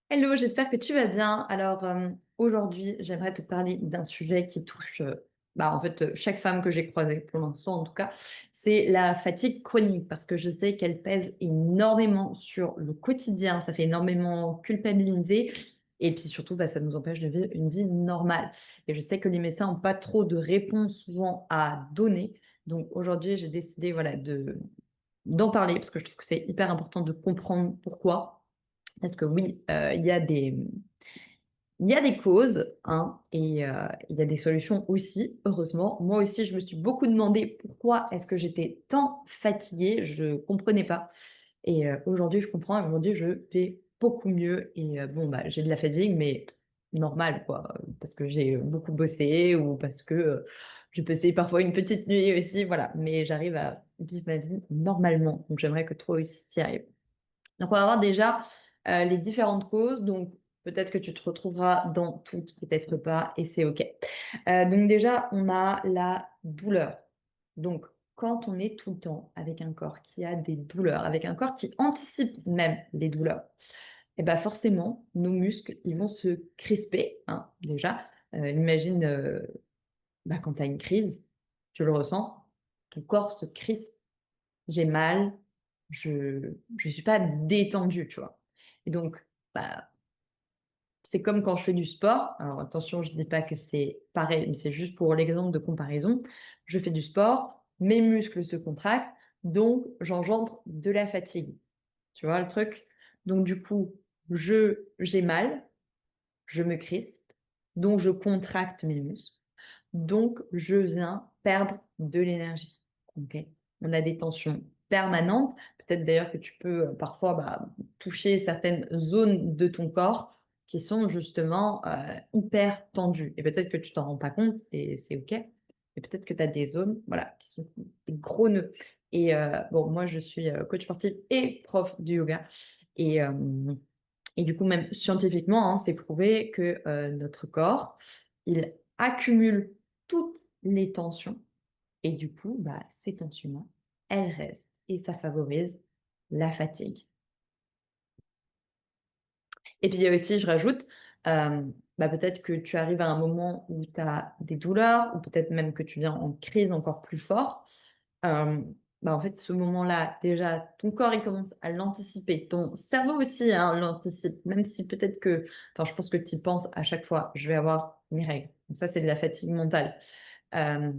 Hello, j'espère que tu vas bien. Alors, aujourd'hui, j'aimerais te parler d'un sujet qui touche, chaque femme que j'ai croisée pour l'instant, en tout cas, c'est la fatigue chronique, parce que je sais qu'elle pèse énormément sur le quotidien, ça fait énormément culpabiliser, et puis surtout, ça nous empêche de vivre une vie normale. Et je sais que les médecins n'ont pas trop de réponses souvent à donner, donc aujourd'hui, j'ai décidé, voilà, d'en parler, parce que je trouve que c'est hyper important de comprendre pourquoi. Parce que oui, il y a des causes, hein, et il y a des solutions aussi, heureusement. Moi aussi, je me suis beaucoup demandé pourquoi est-ce que j'étais tant fatiguée, je ne comprenais pas. Et aujourd'hui, je comprends, et aujourd'hui, je vais beaucoup mieux. Et j'ai de la fatigue, mais normal, quoi, parce que j'ai beaucoup bossé ou parce que je peux essayer parfois une petite nuit aussi, voilà. Mais j'arrive à vivre ma vie normalement. Donc, j'aimerais que toi aussi, tu y arrives. Donc, on va voir déjà les différentes causes. Donc, peut-être que tu te retrouveras dans toutes, peut-être pas, et c'est OK. Donc, déjà, on a la douleur. Donc, quand on est tout le temps avec un corps qui a des douleurs, avec un corps qui anticipe même les douleurs, et ben forcément, nos muscles, ils vont se crisper, hein, déjà. Imagine quand tu as une crise, tu le ressens, ton corps se crispe, j'ai mal, je suis pas détendue, tu vois? Et donc, bah, c'est comme quand je fais du sport. Alors attention, je dis pas que c'est pareil, mais c'est juste pour l'exemple de comparaison. Je fais du sport, mes muscles se contractent, donc j'engendre de la fatigue. Tu vois le truc? Donc du coup, j'ai mal, je me crispe, donc je contracte mes muscles, donc je viens perdre de l'énergie. OK? On a des tensions permanentes. Peut-être d'ailleurs que tu peux parfois toucher certaines zones de ton corps qui sont justement hyper tendues. Et peut-être que tu t'en rends pas compte et c'est OK. Et peut-être que tu as des zones voilà, qui sont des gros nœuds. Et moi, je suis coach sportif et prof de yoga. Et, euh, et du coup, même scientifiquement, hein, c'est prouvé que notre corps, il accumule toutes les tensions et du coup, ces tensions-là, elles restent et ça favorise la fatigue. Et puis il y a aussi, je rajoute, peut-être que tu arrives à un moment où tu as des douleurs ou peut-être même que tu viens en crise encore plus fort. En fait, ce moment-là, déjà, ton corps, il commence à l'anticiper. Ton cerveau aussi, hein, l'anticipe, même si peut-être que, je pense que tu y penses à chaque fois, je vais avoir mes règles. Donc ça, c'est de la fatigue mentale. Euh,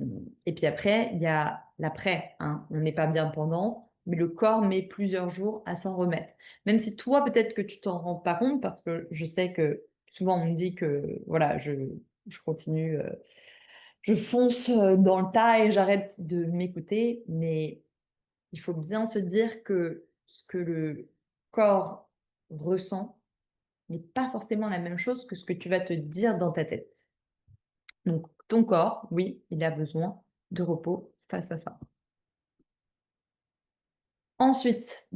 et puis après, il y a l'après, hein. On n'est pas bien pendant, mais le corps met plusieurs jours à s'en remettre. Même si toi, peut-être que tu t'en rends pas compte, parce que je sais que souvent on me dit que voilà, je continue, je fonce dans le tas et j'arrête de m'écouter, mais il faut bien se dire que ce que le corps ressent n'est pas forcément la même chose que ce que tu vas te dire dans ta tête. Donc, ton corps, oui, il a besoin de repos face à ça. Ensuite,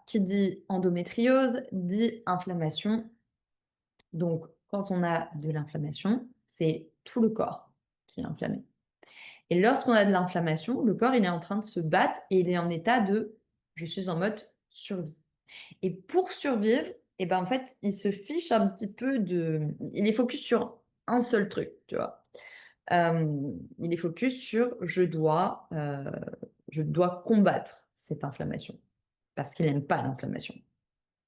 qui dit endométriose dit inflammation. Donc, quand on a de l'inflammation, c'est tout le corps qui est inflammé. Et lorsqu'on a de l'inflammation, le corps, il est en train de se battre et il est en état de je suis en mode survie. Et pour survivre, en fait, il se fiche un petit peu de. Il est focus sur un seul truc, tu vois. Il est focus sur je dois combattre cette inflammation parce qu'il n'aime pas l'inflammation.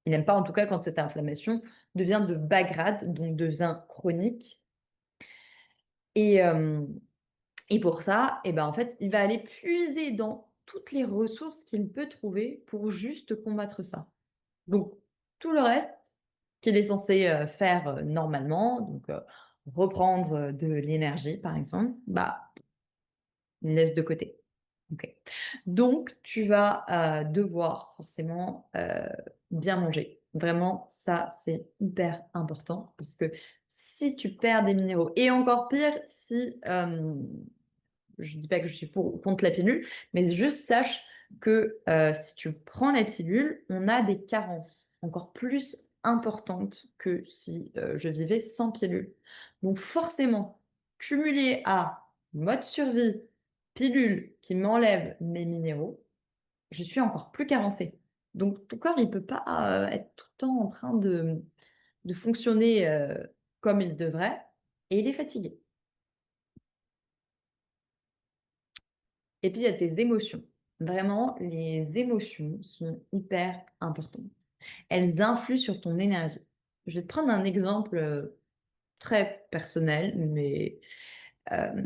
Il n'aime pas en tout cas quand cette inflammation devient de bas grade, donc devient chronique. Et, euh, et pour ça, en fait, il va aller puiser dans toutes les ressources qu'il peut trouver pour juste combattre ça. Donc, tout le reste qu'il est censé faire normalement, donc reprendre de l'énergie, par exemple, il laisse de côté. Ok. Donc, tu vas devoir forcément bien manger. Vraiment, ça, c'est hyper important parce que si tu perds des minéraux, et encore pire, si, je ne dis pas que je suis contre la pilule, mais juste sache que si tu prends la pilule, on a des carences encore plus importantes que si je vivais sans pilule. Donc forcément, cumulé à mode survie, pilule qui m'enlève mes minéraux, je suis encore plus carencée. Donc ton corps, il peut pas être tout le temps en train de fonctionner comme il devrait et il est fatigué. Et puis, il y a tes émotions. Vraiment, les émotions sont hyper importantes. Elles influent sur ton énergie. Je vais te prendre un exemple très personnel, mais euh,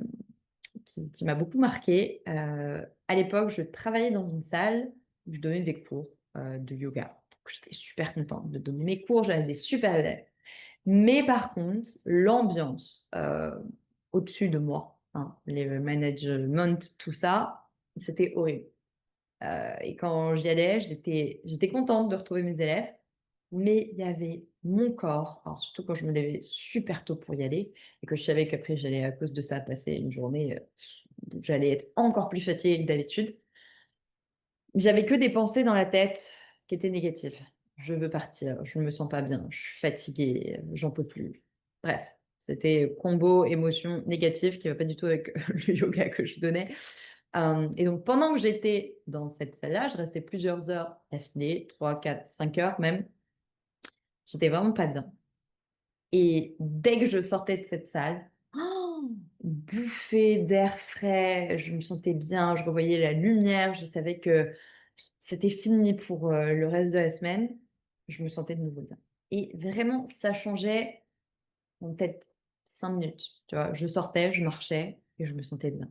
qui m'a beaucoup marqué. À l'époque, je travaillais dans une salle où je donnais des cours de yoga. Donc, j'étais super contente de donner mes cours, j'avais des super élèves. Mais par contre, l'ambiance au-dessus de moi, hein, les management, tout ça, c'était horrible. Et quand j'y allais, j'étais contente de retrouver mes élèves, mais il y avait mon corps, alors surtout quand je me levais super tôt pour y aller, et que je savais qu'après j'allais à cause de ça passer une journée, où j'allais être encore plus fatiguée que d'habitude. J'avais que des pensées dans la tête qui étaient négatives. Je veux partir, je me sens pas bien, je suis fatiguée, j'en peux plus. Bref, c'était combo émotion négative qui va pas du tout avec le yoga que je donnais. Et donc pendant que j'étais dans cette salle-là, je restais plusieurs heures d'affilée, 3, 4, 5 heures même. J'étais vraiment pas bien. Et dès que je sortais de cette salle, bouffée d'air frais, je me sentais bien, je revoyais la lumière, je savais que c'était fini pour le reste de la semaine. Je me sentais de nouveau bien. Et vraiment, ça changeait en peut-être 5 minutes. Tu vois, je sortais, je marchais et je me sentais bien.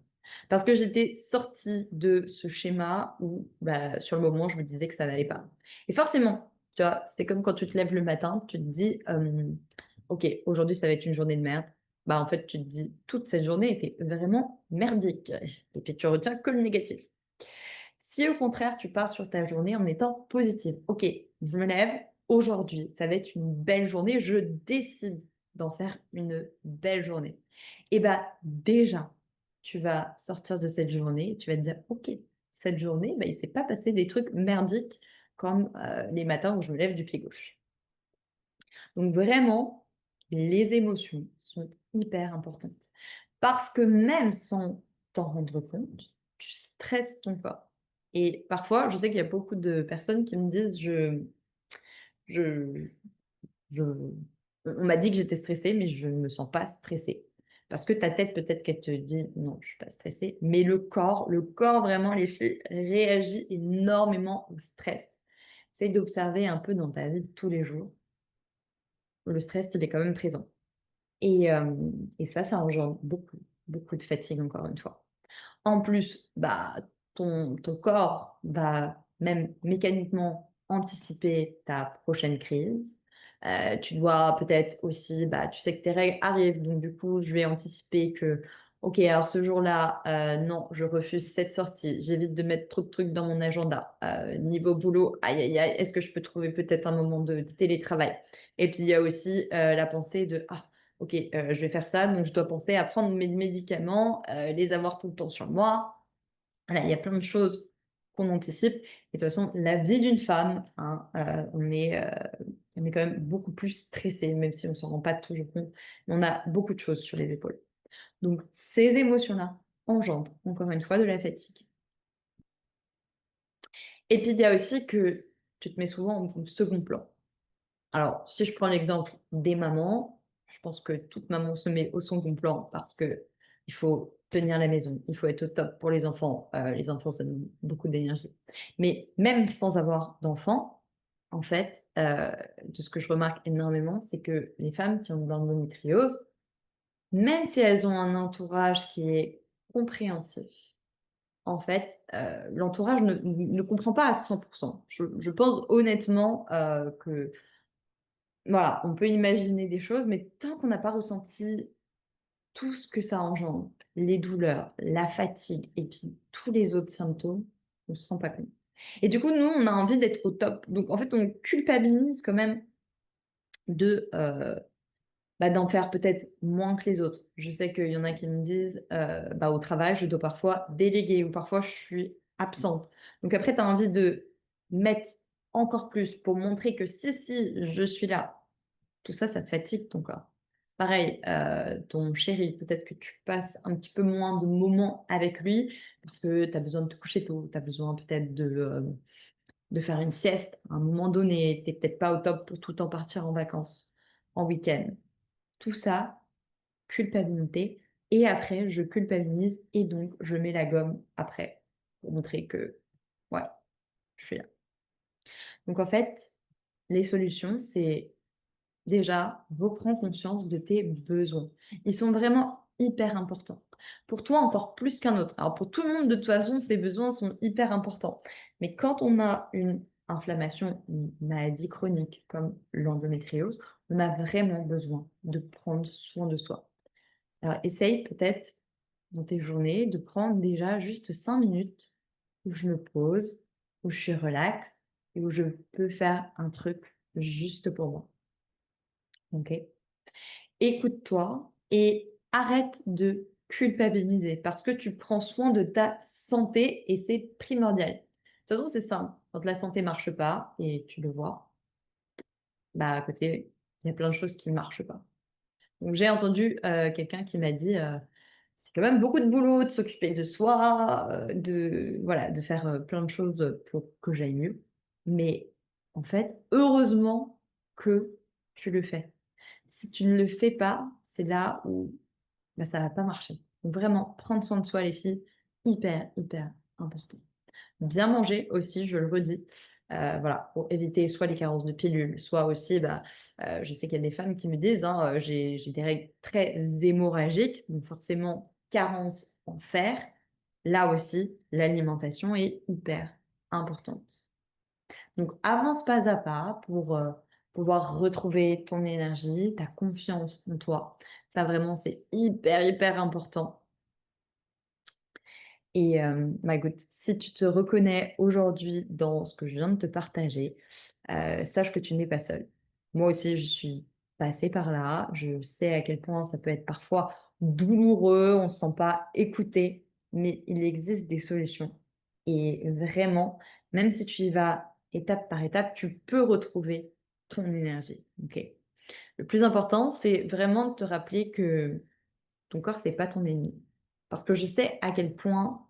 Parce que j'étais sortie de ce schéma où, bah, sur le moment, je me disais que ça n'allait pas. Et forcément, tu vois, c'est comme quand tu te lèves le matin, tu te dis, OK, aujourd'hui, ça va être une journée de merde. Bah, en fait, tu te dis, toute cette journée était vraiment merdique. Et puis, tu retiens que le négatif. Si au contraire, tu pars sur ta journée en étant positive, ok, je me lève, aujourd'hui, ça va être une belle journée, je décide d'en faire une belle journée. Et bah déjà, tu vas sortir de cette journée, et tu vas te dire, ok, cette journée, bah, il ne s'est pas passé des trucs merdiques comme les matins où je me lève du pied gauche. Donc vraiment, les émotions sont hyper importantes. Parce que même sans t'en rendre compte, tu stresses ton corps. Et parfois, je sais qu'il y a beaucoup de personnes qui me disent, je, on m'a dit que j'étais stressée, mais je ne me sens pas stressée. Parce que ta tête, peut-être qu'elle te dit, non, je suis pas stressée, mais le corps vraiment, les filles, réagit énormément au stress. Essaye d'observer un peu dans ta vie de tous les jours. Le stress, il est quand même présent. Et ça engendre beaucoup, beaucoup de fatigue, encore une fois. En plus, bah, ton corps va même mécaniquement anticiper ta prochaine crise. Tu dois peut-être aussi, bah, tu sais que tes règles arrivent, donc du coup, je vais anticiper que, ok, alors ce jour-là, non, je refuse cette sortie, j'évite de mettre trop de trucs dans mon agenda. Niveau boulot, aïe, aïe, aïe, est-ce que je peux trouver peut-être un moment de télétravail? Et puis, il y a aussi la pensée de, ah, ok, je vais faire ça, donc je dois penser à prendre mes médicaments, les avoir tout le temps sur moi. Voilà, il y a plein de choses qu'on anticipe. Et de toute façon, la vie d'une femme, hein, on est quand même beaucoup plus stressé, même si on ne s'en rend pas toujours compte. Mais on a beaucoup de choses sur les épaules. Donc, ces émotions-là engendrent, encore une fois, de la fatigue. Et puis, il y a aussi que tu te mets souvent en second plan. Alors, si je prends l'exemple des mamans, je pense que toute maman se met au second plan parce que il faut tenir la maison, il faut être au top pour les enfants. Les enfants, ça demande beaucoup d'énergie. Mais même sans avoir d'enfants, en fait, de ce que je remarque énormément, c'est que les femmes qui ont de l'endométriose, même si elles ont un entourage qui est compréhensif, en fait, l'entourage ne comprend pas à 100%. Je pense honnêtement que voilà, on peut imaginer des choses, mais tant qu'on n'a pas ressenti tout ce que ça engendre, les douleurs, la fatigue et puis tous les autres symptômes, on ne se rend pas compte. Et du coup, nous, on a envie d'être au top. Donc, en fait, on culpabilise quand même de, bah, d'en faire peut-être moins que les autres. Je sais qu'il y en a qui me disent, bah, au travail, je dois parfois déléguer ou parfois je suis absente. Donc après, tu as envie de mettre encore plus pour montrer que si, je suis là, tout ça, ça fatigue ton corps. Pareil, ton chéri, peut-être que tu passes un petit peu moins de moments avec lui parce que tu as besoin de te coucher tôt, tu as besoin peut-être de faire une sieste à un moment donné, tu n'es peut-être pas au top pour tout le temps partir en vacances. en week-end. Tout ça, culpabilité. Et après, je culpabilise et donc je mets la gomme après pour montrer que, ouais, je suis là. Donc en fait, les solutions, c'est déjà, reprends conscience de tes besoins. Ils sont vraiment hyper importants. Pour toi, encore plus qu'un autre. Alors, pour tout le monde, de toute façon, ces besoins sont hyper importants. Mais quand on a une inflammation, une maladie chronique comme l'endométriose, on a vraiment besoin de prendre soin de soi. Alors, essaye peut-être dans tes journées de prendre déjà juste 5 minutes où je me pose, où je suis relax et où je peux faire un truc juste pour moi. Ok? Écoute-toi et arrête de culpabiliser parce que tu prends soin de ta santé et c'est primordial. De toute façon, c'est simple. Quand la santé marche pas, et tu le vois, bah à côté, il y a plein de choses qui ne marchent pas. Donc j'ai entendu quelqu'un qui m'a dit c'est quand même beaucoup de boulot de s'occuper de soi, de voilà, de faire plein de choses pour que j'aille mieux. Mais en fait, heureusement que tu le fais. Si tu ne le fais pas, c'est là où bah, ça va pas marcher. Donc vraiment, prendre soin de soi, les filles, hyper, hyper important. Bien manger aussi, je le redis. Voilà, pour éviter soit les carences de pilules, soit aussi, bah, je sais qu'il y a des femmes qui me disent, hein, j'ai des règles très hémorragiques, donc forcément carence en fer. Là aussi, l'alimentation est hyper importante. Donc avance pas à pas pour pouvoir retrouver ton énergie, ta confiance en toi. Ça vraiment, c'est hyper, hyper important. Et bah, écoute, si tu te reconnais aujourd'hui dans ce que je viens de te partager, sache que tu n'es pas seule. Moi aussi, je suis passée par là. Je sais à quel point ça peut être parfois douloureux, on ne se sent pas écouté, mais il existe des solutions. Et vraiment, même si tu y vas étape par étape, tu peux retrouver ton énergie. Ok. Le plus important, c'est vraiment de te rappeler que ton corps, c'est pas ton ennemi. Parce que je sais à quel point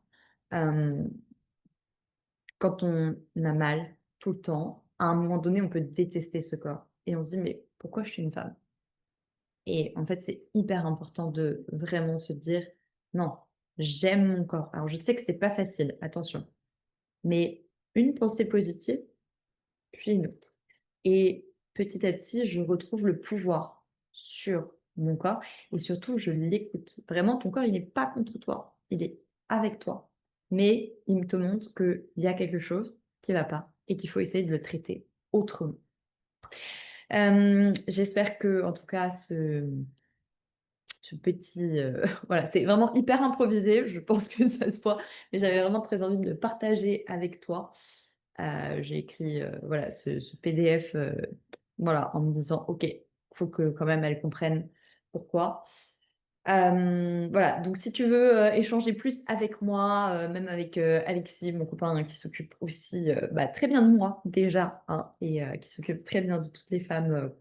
Hem, quand on a mal tout le temps, à un moment donné, on peut détester ce corps et on se dit: «Mais pourquoi je suis une femme?» Et en fait, c'est hyper important de vraiment se dire: «Non, j'aime mon corps». Alors je sais que c'est pas facile, attention, mais une pensée positive, puis une autre et petit à petit, je retrouve le pouvoir sur mon corps et surtout je l'écoute. Vraiment, ton corps, il n'est pas contre toi, il est avec toi. Mais il te montre qu'il y a quelque chose qui va pas et qu'il faut essayer de le traiter autrement. J'espère que en tout cas ce petit, voilà, c'est vraiment hyper improvisé, je pense que ça se voit, mais j'avais vraiment très envie de le partager avec toi. J'ai écrit, voilà, ce PDF, voilà, en me disant: «OK, faut que quand même elle comprenne pourquoi». Voilà, donc si tu veux, échanger plus avec moi, même avec, Alexis, mon copain, hein, qui s'occupe aussi, bah, très bien de moi déjà, hein, et qui s'occupe très bien de toutes les femmes,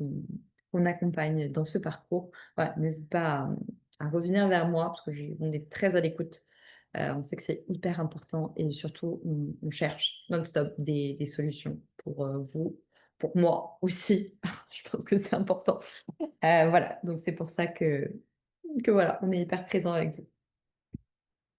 qu'on accompagne dans ce parcours. Voilà, n'hésite pas à revenir vers moi parce que on est très à l'écoute. On sait que c'est hyper important et surtout on cherche non-stop des solutions pour, vous, pour moi aussi. Je pense que c'est important. Voilà, donc c'est pour ça que voilà, on est hyper présent avec vous.